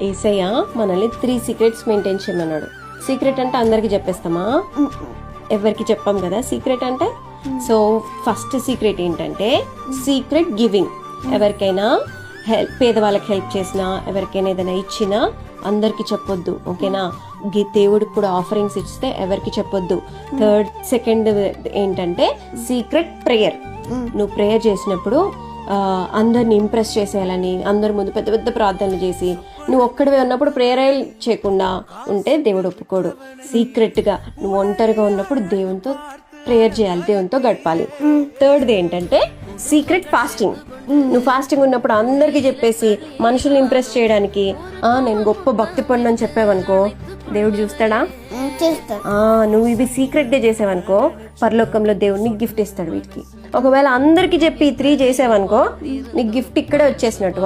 ఏసయ్య మనల్ని 3 secrets maintain చేయమన్నాడు. Secret అంటే అందరికి చెప్పేస్తామా? ఎవరికి చెప్పాం కదా సీక్రెట్ అంటే. సో ఫస్ట్ సీక్రెట్ ఏంటంటే సీక్రెట్ గివింగ్. ఎవరికైనా పేదవాళ్ళకి హెల్ప్ చేసినా, ఎవరికైనా ఏదైనా ఇచ్చినా అందరికి చెప్పొద్దు, ఓకేనా? దేవుడికి కూడా ఆఫరింగ్స్ ఇస్తే ఎవరికి చెప్పొద్దు. సెకండ్ ఏంటంటే సీక్రెట్ ప్రేయర్. నువ్వు ప్రేయర్ చేసినప్పుడు అందరిని ఇంప్రెస్ చేసేయాలని అందరి ముందు పెద్ద పెద్ద ప్రార్థనలు చేసి నువ్వు ఒక్కడివే ఉన్నప్పుడు ప్రేయర్ చేయకుండా ఉంటే దేవుడు ఒప్పుకోడు. సీక్రెట్ గా నువ్వు ఒంటరిగా ఉన్నప్పుడు దేవునితో ప్రేయర్ చేయాలి, దేవునితో గడపాలి. థర్డ్ది ఏంటంటే సీక్రెట్ ఫాస్టింగ్. నువ్వు ఫాస్టింగ్ ఉన్నప్పుడు అందరికి చెప్పేసి మనుషుల్ని ఇంప్రెస్ చేయడానికి నేను గొప్ప భక్తి పనులు అని చెప్పావనుకో దేవుడు చూస్తాడా? నువ్వు ఇవి సీక్రెట్ గా చేసావనుకో పరలోకంలో దేవుడిని గిఫ్ట్ ఇస్తాడు వీటికి. ఒకవేళ అందరికి చెప్పి 3 చేసావనుకో నీకు గిఫ్ట్ ఇక్కడే వచ్చేసినట్టు.